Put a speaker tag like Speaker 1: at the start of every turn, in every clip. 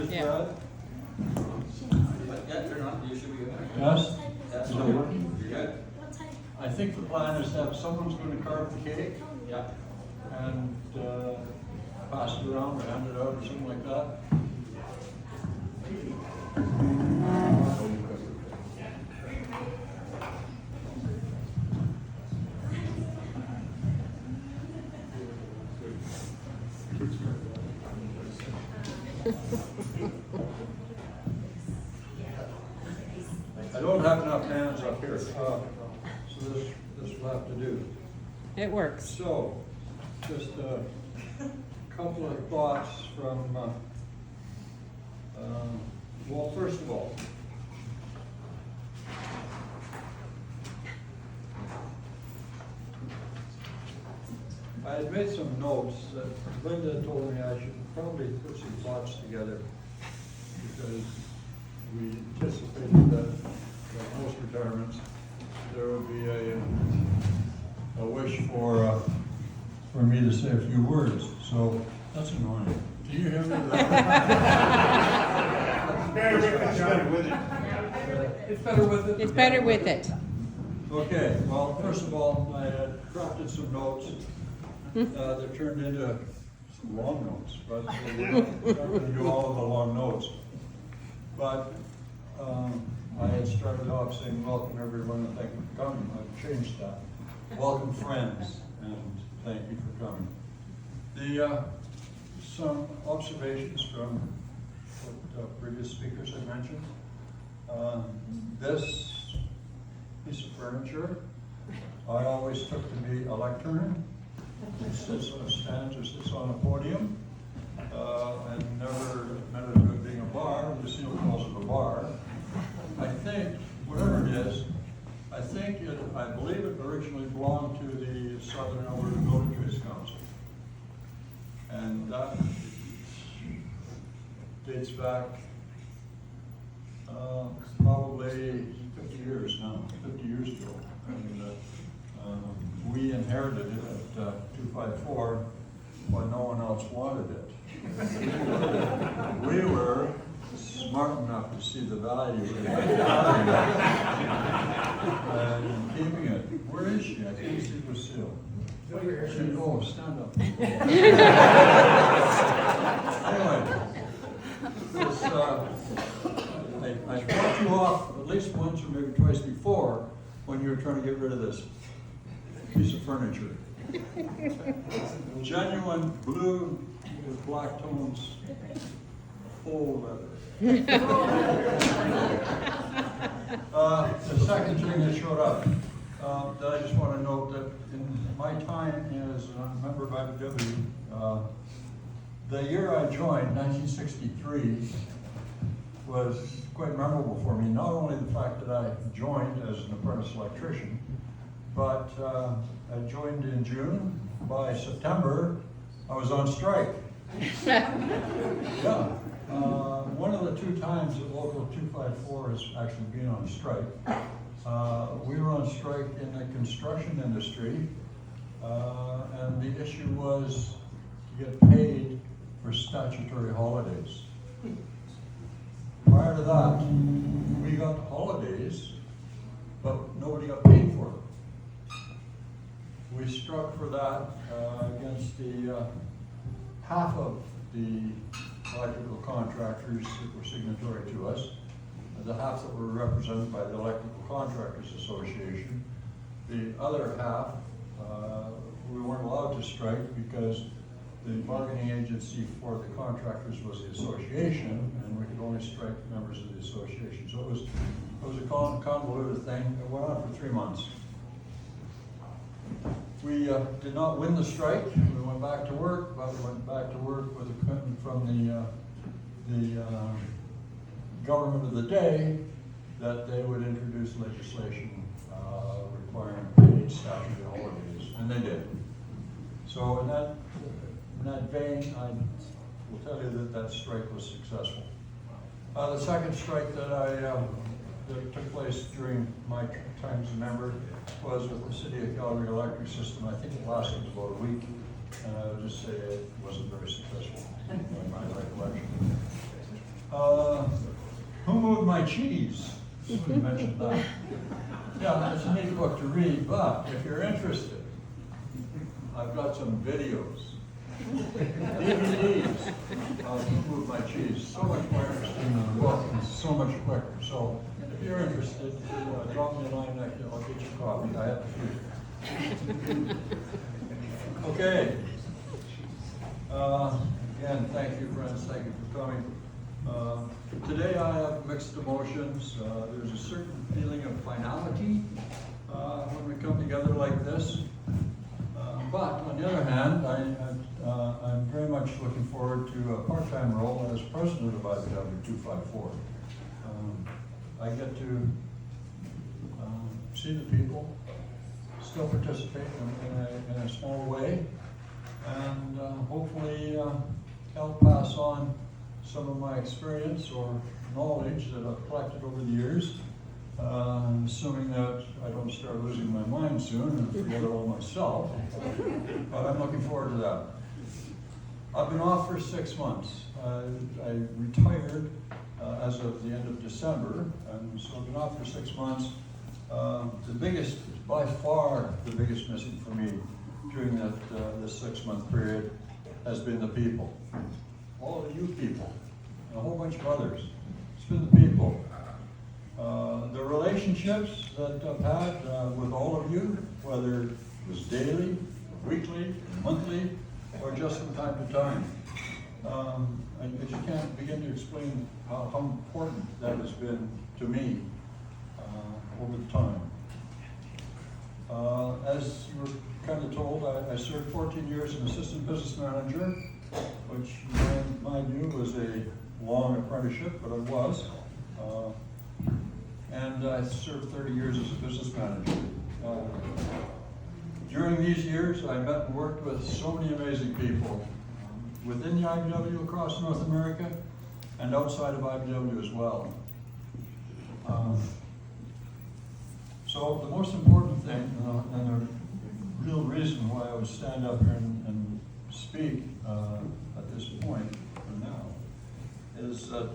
Speaker 1: Yeah.
Speaker 2: Brad?
Speaker 3: Yeah, turn on, you should be good.
Speaker 2: Yes?
Speaker 3: That's
Speaker 2: Is it
Speaker 3: okay.
Speaker 2: working?
Speaker 3: You're good.
Speaker 2: I think the plan is that someone's going to carve the cake
Speaker 3: Yeah.
Speaker 2: and pass it around or hand it out or something like that. I don't have enough hands up here, so this will have to do.
Speaker 1: It works.
Speaker 2: So, just a couple of thoughts from, well, first of all, I had made some notes that Linda told me I should probably put some thoughts together because we anticipated that most retirements, there would be a wish for me to say a few words. So that's annoying. Do you hear me?
Speaker 4: It's better with it.
Speaker 2: It's better with it?
Speaker 1: It's better with it.
Speaker 2: Okay, well, first of all, I had crafted some notes that turned into some long notes, but we're not going to do all of the long notes. But I had started off saying welcome everyone and thank you for coming. I've changed that. Welcome friends and thank you for coming. Some observations from what previous speakers had mentioned. This piece of furniture I always took to be a lectern. It sits on a stand or sits on a podium. And never admitted to it being a bar. Lucille calls it a bar. I think, whatever it is, I believe it originally belonged to the Southern Alberta Building Trades Council. And that dates back probably 50 years now, 50 years ago. And we inherited it at 254 when no one else wanted it. We were smart enough to see the value in and keeping it. Where is she? I can't see Lucille. Oh, stand up. Anyway, I dropped you off at least once or maybe twice before when you were trying to get rid of this piece of furniture. Genuine blue with black tones, faux leather. The second thing that showed up, that I just want to note that in my time as a member of IBW, the year I joined, 1963, was quite memorable for me. Not only the fact that I joined as an apprentice electrician, but I joined in June. By September, I was on strike. Yeah. One of the two times that Local 254 has actually been on strike. We were on strike in the construction industry, and the issue was to get paid for statutory holidays. Prior to that, we got holidays, but nobody got paid for them. We struck for that against the half of the electrical contractors that were signatory to us, the half that were represented by the Electrical Contractors Association. The other half, we weren't allowed to strike because the bargaining agency for the contractors was the association, and we could only strike members of the association. So it was a convoluted thing. It went on for 3 months. We did not win the strike. We went back to work, but we went back to work with a commitment from the government of the day that they would introduce legislation requiring paid statutory holidays, and they did. So in that vein, I will tell you that strike was successful. The second strike that took place during my time as a member was with the City of Calgary Electric System. I think it lasted about a week, and I would just say it wasn't very successful in my recollection. Moved My Cheese? Somebody mentioned that. Yeah, it's a neat book to read, but if you're interested, I've got some videos, DVDs of Who Moved My Cheese. So much more interesting than the book, and so much quicker. So if you're interested, drop me a line, I'll get you a copy. I have a few. Okay. Again, thank you, friends. Thank you for coming. Today I have mixed emotions. There's a certain feeling of finality when we come together like this. But on the other hand, I'm very much looking forward to a part-time role as president of IBW 254. I get to see the people, still participate in a small way, and hopefully help pass on some of my experience or knowledge that I've collected over the years, assuming that I don't start losing my mind soon and forget it all myself. But I'm looking forward to that. I've been off for 6 months. I retired as of the end of December, and so I've been off for 6 months. The biggest, by far, the biggest missing for me during this 6-month period has been the people. All of you people, and a whole bunch of others. It's been the people. The relationships that I've had with all of you, whether it was daily, weekly, monthly, or just from time to time. I just can't begin to explain how important that has been to me over the time. As you were kind of told, I served 14 years as an assistant business manager, which in my view was a long apprenticeship, but it was. And I served 30 years as a business manager. During these years, I met and worked with so many amazing people within the IBW across North America and outside of IBW as well. So the most important thing, and the real reason why I would stand up here and speak at this point for now, is that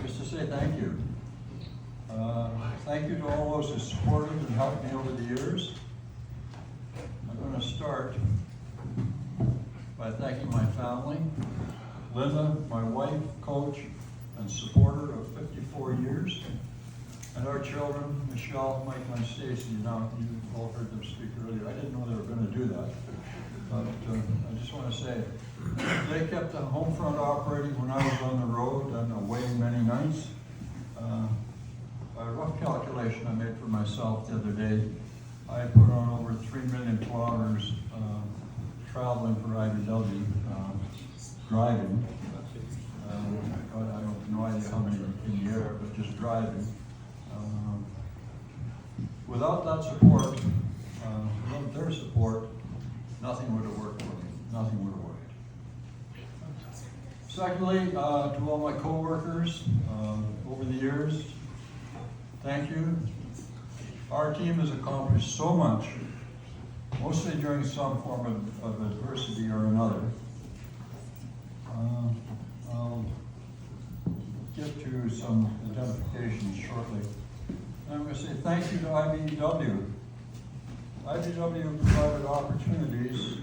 Speaker 2: is to say thank you. Thank you to all those who supported and helped me over the years. I'm going to start by thanking my family, Linda, my wife, coach, and supporter of 54 years, and our children, Michelle, Mike, and Stacy. Now, you've all heard them speak earlier. I didn't know they were going to do that, but I just want to say, they kept the home front operating when I was on the road and away many nights. By a rough calculation I made for myself the other day, I put on over 3 million kilometers traveling for IBW, driving. I have no idea how many in the air, but just driving. Without that support, without their support, nothing would have worked for me. Nothing would have worked. Secondly, to all my co-workers over the years, thank you. Our team has accomplished so much, mostly during some form of adversity or another. I'll get to some identifications shortly. I'm going to say thank you to IBW. IBW provided opportunities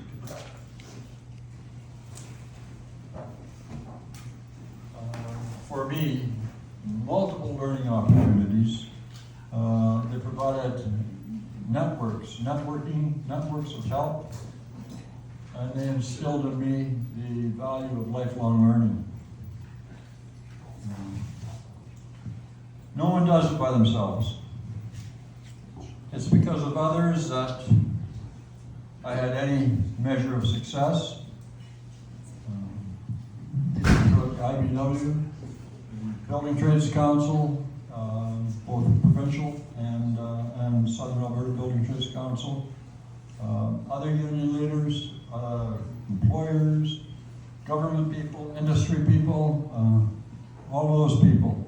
Speaker 2: for me, multiple learning opportunities. They provided networks of help, and they instilled in me the value of lifelong learning. No one does it by themselves. It's because of others that I had any measure of success. IBW, Building Trades Council, both provincial and Southern Alberta Building Trades Council, other union leaders, employers, government people, industry people, all of those people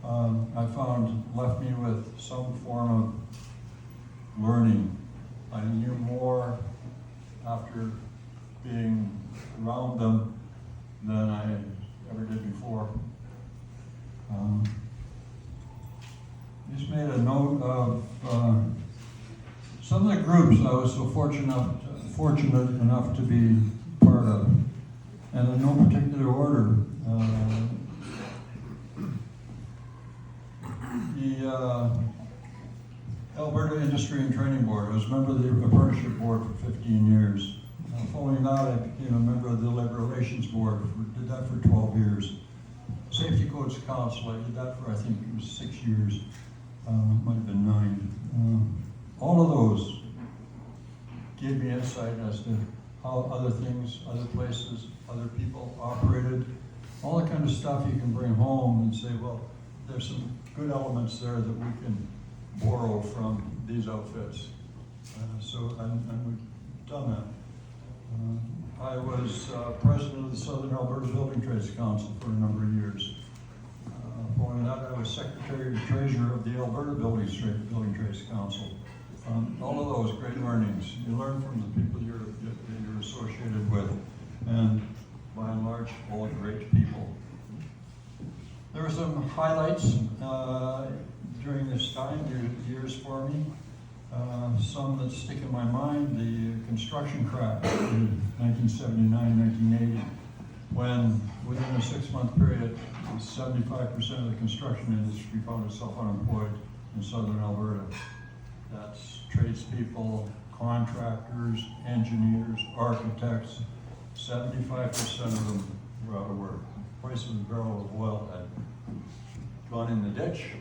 Speaker 2: I found left me with some form of learning. I knew more after being around them than I ever did before. Just made a note of some of the groups I was so fortunate enough to be part of, and in no particular order. The Alberta Industry and Training Board. I was a member of the Apprenticeship Board for 15 years. Following that, I became a member of the Labor Relations Board. Did that for 12 years. Safety Codes Council, I did that for, I think it was 6 years. Might have been 9. All of those gave me insight as to how other things, other places, other people operated. All the kind of stuff you can bring home and say, well, there's some good elements there that we can borrow from these outfits. And we've done that. I was president of the Southern Alberta Building Trades Council for a number of years. Following that, I was secretary and treasurer of the Alberta Building Trades Council. All of those great learnings. You learn from the people you're associated with, and by and large, all great people. There were some highlights during this time, years for me. Some that stick in my mind, the construction crash in 1979, 1980, when within a 6-month period, 75% of the construction industry found itself unemployed in southern Alberta. That's tradespeople, contractors, engineers, architects. 75% of them were out of work. The price of a barrel of oil had gone in the ditch,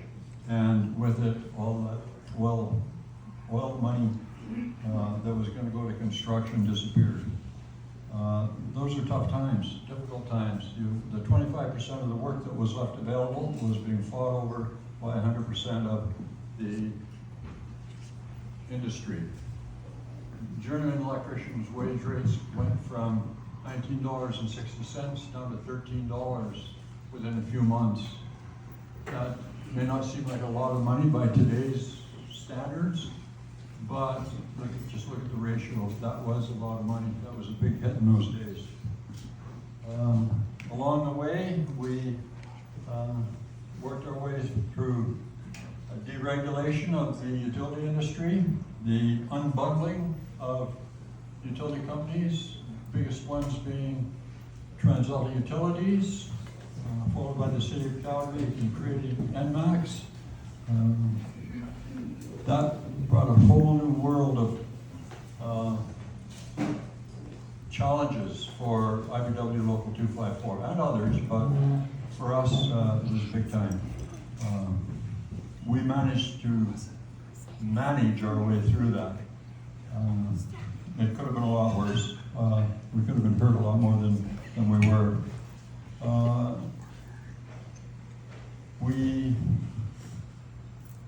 Speaker 2: and with it, all that oil money that was going to go to construction disappeared. Those are tough times, difficult times. The 25% of the work that was left available was being fought over by 100% of the industry. Journeyman electricians' wage rates went from $19.60 down to $13 within a few months. That may not seem like a lot of money by today's standards, but just look at the ratio. That was a lot of money. That was a big hit in those days. Along the way, we worked our way through a deregulation of the utility industry, the unbundling of utility companies, biggest ones being TransAlta Utilities, followed by the City of Calgary in creating NMAX. That brought a whole new world of challenges for IBW Local 254 and others, but for us, it was big time. We managed to manage our way through that. It could have been a lot worse. We could have been hurt a lot more than we were. We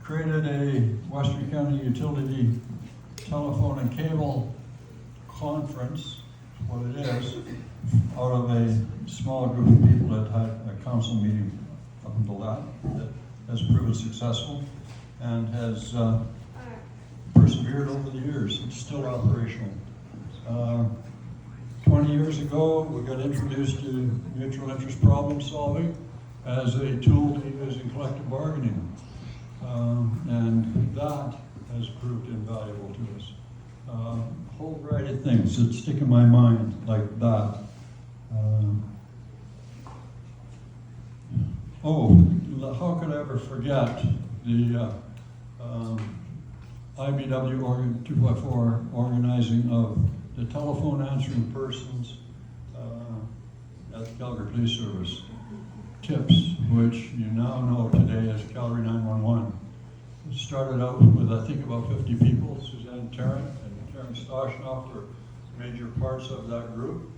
Speaker 2: created a Western County Utility Telephone and Cable Conference, what it is, out of a small group of people that had a council meeting up until that has proven successful and has persevered over the years. It's still operational. 20 years ago, we got introduced to mutual interest problem solving as a tool to use in collective bargaining. And that has proved invaluable to us. A whole variety of things that stick in my mind like that. How could I ever forget the IBW 254 organizing of the telephone answering persons at the Calgary Police Service. TIPS, which you now know today as Calgary 911. It started out with, I think, about 50 people. Suzanne Tarrant and Karen Stoshnoff were major parts of that group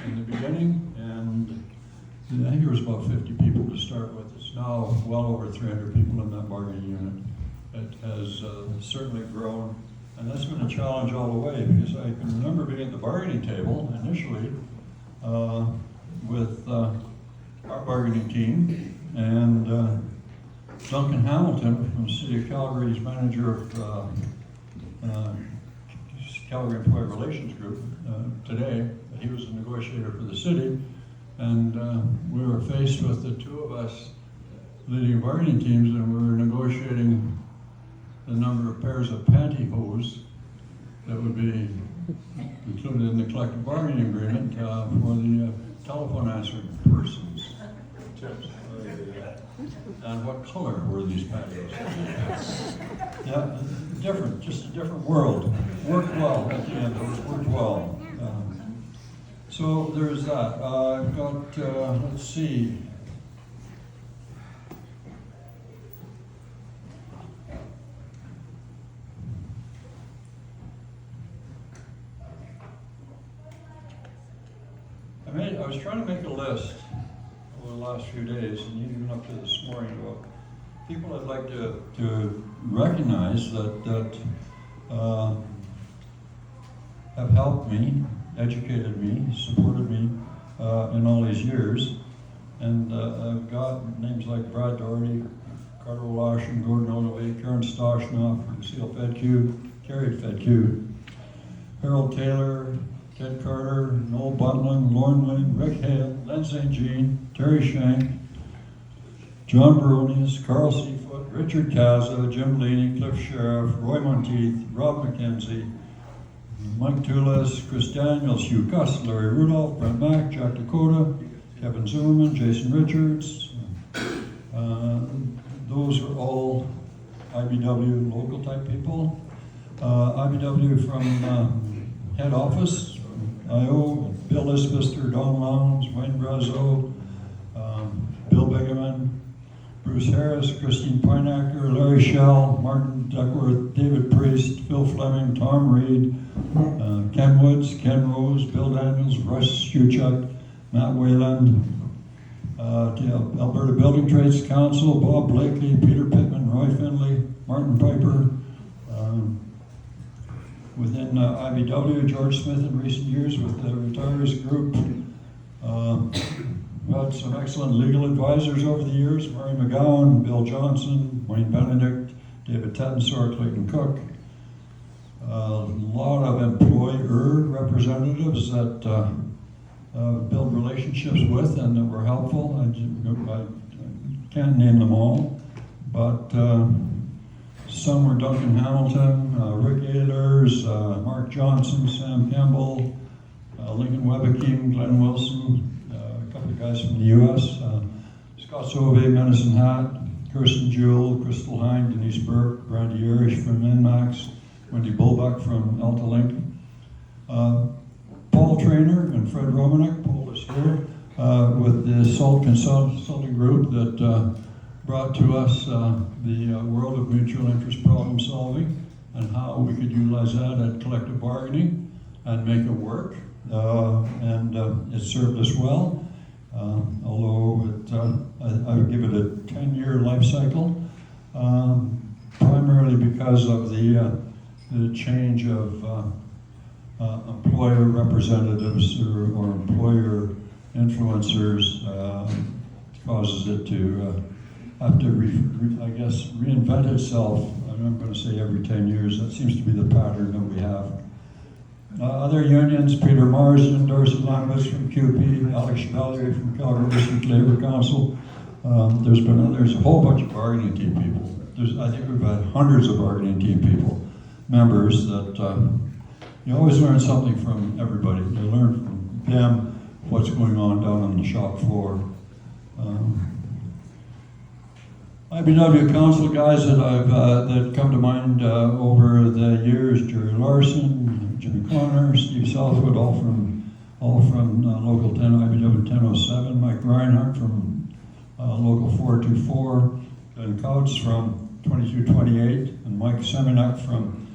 Speaker 2: in the beginning, and I think there was about 50 people to start with. It's now well over 300 people in that bargaining unit. It has certainly grown, and that's been a challenge all the way, because I can remember being at the bargaining table initially with our bargaining team, and Duncan Hamilton from the City of Calgary's manager of Calgary Employee Relations Group today. He was a negotiator for the city, And we were faced with the two of us leading bargaining teams, and we were negotiating the number of pairs of pantyhose that would be included in the collective bargaining agreement for the telephone answering persons. And what color were these pantyhose? Yeah, different, just a different world. Worked well at the end, it worked well. So there's that. I've got, let's see. I was trying to make a list over the last few days, and even up to this morning, about people I'd like to recognize that have helped me, educated me, supported me in all these years. And I've got names like Brad Doherty, Carter Washington, Gordon Oldaway, Karen Stoshnoff, Lucille Fedke, Carrie Fedke, Harold Taylor, Ted Carter, Noel Buntland, Lauren Lynn, Rick Hale, Len St. Jean, Terry Shank, John Baronius, Carl Seafoot, Richard Kaza, Jim Leaney, Cliff Sheriff, Roy Monteith, Rob McKenzie, Mike Tulis, Chris Daniels, Hugh Gus, Larry Rudolph, Brent Mack, Jack Dakota, Kevin Zimmerman, Jason Richards. Those are all IBW local type people. IBW from head office, IO, Bill Isbister, Don Lowndes, Wayne Brazo, Bill Bigeman, Bruce Harris, Christine Pineacker, Larry Shell, Martin Duckworth, David Priest, Phil Fleming, Tom Reed, Ken Woods, Ken Rose, Bill Daniels, Russ Schuchuk, Matt Wayland, the Alberta Building Trades Council, Bob Blakely, Peter Pittman, Roy Finley, Martin Piper. Within IBW, George Smith in recent years with the retirees group. We've had some excellent legal advisors over the years, Murray McGowan, Bill Johnson, Wayne Benedict, David Tettensor, Clayton Cook. A lot of employer representatives that build relationships with and that were helpful. I can't name them all, but some were Duncan Hamilton, Rick Ehlers, Mark Johnson, Sam Campbell, Lincoln Webeking, Glenn Wilson, a couple of guys from the U.S., Scott Sauvé, Medicine Hat, Kirsten Jewell, Crystal Hine, Denise Burke, Brandy Irish from Inmax, Wendy Bulbuck from AltaLink, Paul Trainer and Fred Romanek, Paul is here, with the SALT Consulting Group that brought to us the world of mutual interest problem solving and how we could utilize that at collective bargaining and make it work. And it served us well, although I would give it a 10-year life cycle, primarily because of the change of employer representatives or employer influencers causes it to have to, reinvent itself. I'm going to say every 10 years. That seems to be the pattern that we have. Other unions, Peter Marsden, Darcy Lamis from QP, Alex Chevalier from Calgary District Labour Council. There's a whole bunch of bargaining team people. I think we've had hundreds of bargaining team people, members that you always learn something from everybody. You learn from them what's going on down on the shop floor. IBW council guys that come to mind over the years: Jerry Larson, Jimmy Connor, Steve Southwood, all from local 10 IBW 1007. Mike Reinhardt from local 424, Glenn Couch from 2228, and Mike Semenak from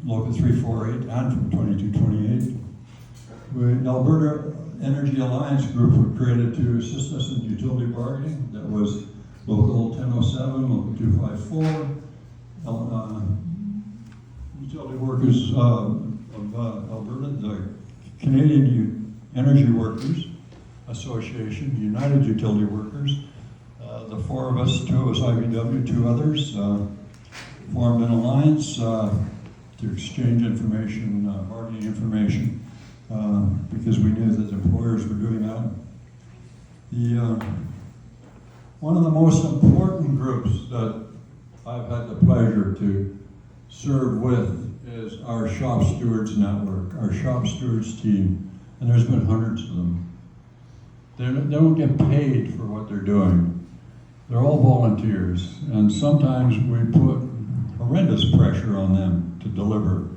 Speaker 2: local 348 and from 2228. The Alberta Energy Alliance group was created to assist us in utility bargaining. That was local 1007, local 254, utility workers of Alberta, the Canadian Energy Workers Association, United Utility Workers. The four of us, two of us IBW, two others, formed an alliance to exchange information, bargaining information, because we knew that employers were doing that. One of the most important groups that I've had the pleasure to serve with is our Shop Stewards Network, our Shop Stewards team, and there's been hundreds of them. They don't get paid for what they're doing. They're all volunteers, and sometimes we put horrendous pressure on them to deliver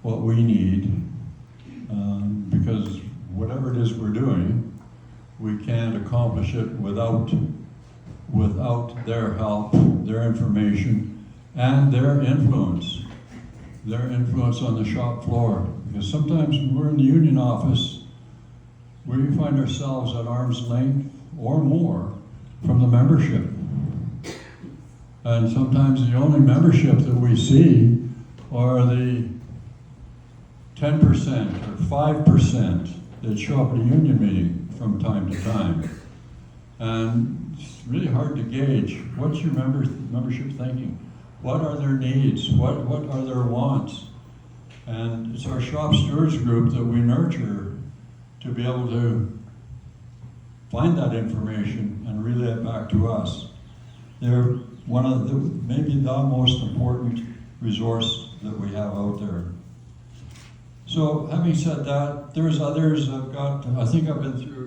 Speaker 2: what we need, because whatever it is we're doing, we can't accomplish it without their help, their information, and their influence on the shop floor. Because sometimes when we're in the union office, we find ourselves at arm's length or more from the membership. And sometimes the only membership that we see are the 10% or 5% that show up at a union meeting from time to time. And it's really hard to gauge what's your membership thinking. What are their needs? What are their wants? And it's our shop stewards group that we nurture to be able to find that information and relay it back to us. They're one of the, maybe the most important resource that we have out there. So having said that, there's others. I think I've been through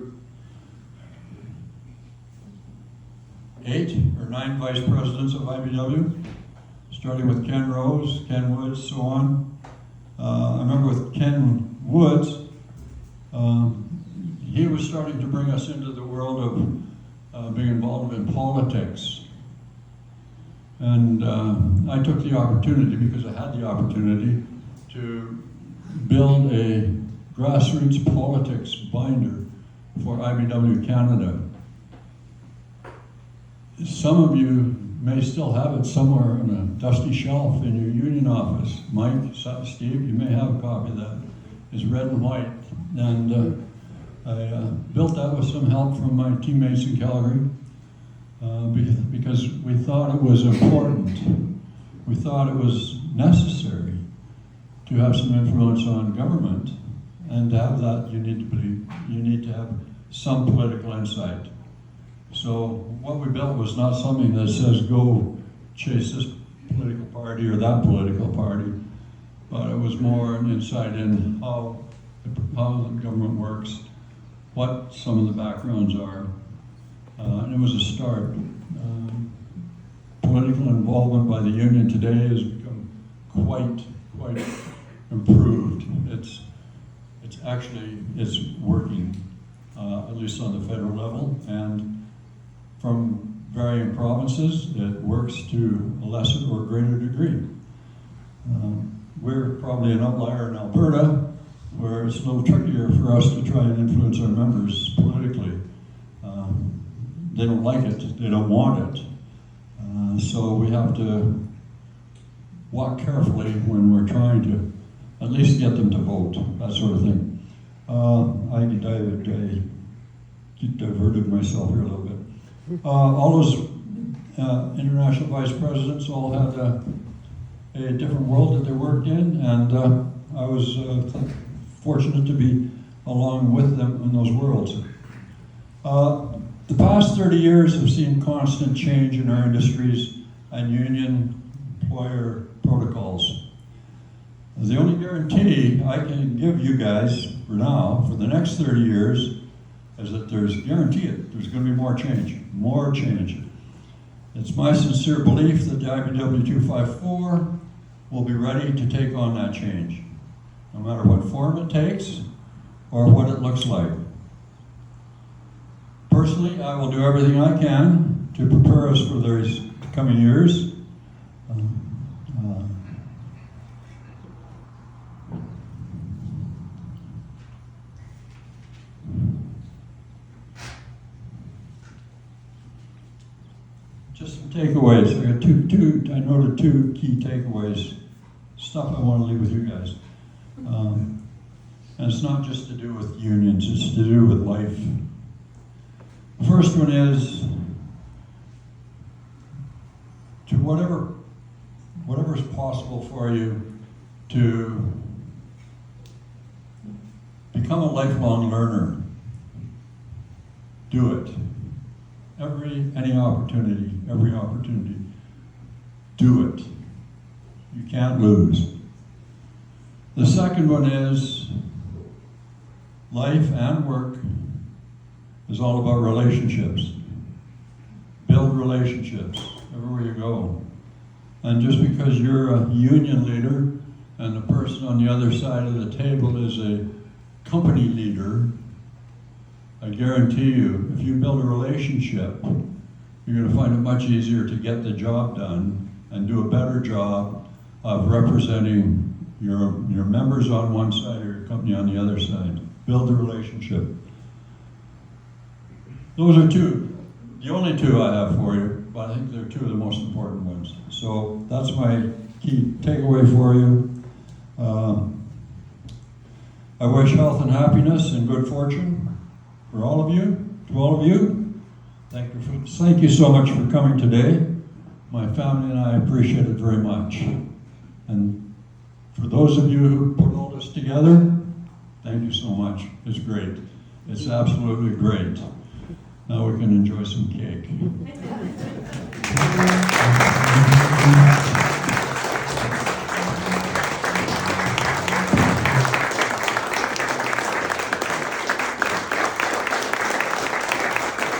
Speaker 2: 8 or 9 vice presidents of IBW, starting with Ken Rose, Ken Woods, so on. I remember with Ken Woods, he was starting to bring us into the world of being involved in politics. And I took the opportunity, because I had the opportunity, to build a grassroots politics binder for IBW Canada. Some of you may still have it somewhere on a dusty shelf in your union office. Mike, Steve, you may have a copy of that. It's red and white. And I built that with some help from my teammates in Calgary because we thought it was important. We thought it was necessary to have some influence on government, and to have that, you need to have some political insight. So what we built was not something that says go chase this political party or that political party, but it was more an insight in how the government works, what some of the backgrounds are, and it was a start. Political involvement by the union today has become quite improved. It's working, at least on the federal level, and from varying provinces, it works to a lesser or greater degree. We're probably an outlier in Alberta, where it's a little trickier for us to try and influence our members politically. They don't like it, they don't want it. So we have to walk carefully when we're trying to at least get them to vote, that sort of thing. I diverted myself here a little bit. All those international vice presidents all had a different world that they worked in, and I was fortunate to be along with them in those worlds. The past 30 years have seen constant change in our industries and union employer protocols. The only guarantee I can give you guys for now, for the next 30 years, is that there's going to be more change. It's my sincere belief that the IBW 254 will be ready to take on that change, no matter what form it takes or what it looks like. Personally, I will do everything I can to prepare us for these coming years. Just some takeaways. I got I noted 2 key takeaways, stuff I want to leave with you guys. And it's not just to do with unions, it's to do with life. The first one is to whatever is possible for you to become a lifelong learner. do it. Any opportunity, every opportunity, do it. You can't lose. The second one is life and work is all about relationships. Build relationships everywhere you go. And just because you're a union leader and the person on the other side of the table is a company leader, I guarantee you, if you build a relationship, you're going to find it much easier to get the job done and do a better job of representing your members on one side or your company on the other side. Build the relationship. Those are the only two I have for you, but I think they're two of the most important ones. So that's my key takeaway for you. I wish health and happiness and good fortune for all of you, to all of you. Thank you so much for coming today. My family and I appreciate it very much. And for those of you who put all this together, thank you so much. It's great. It's absolutely great. Now we can enjoy some cake.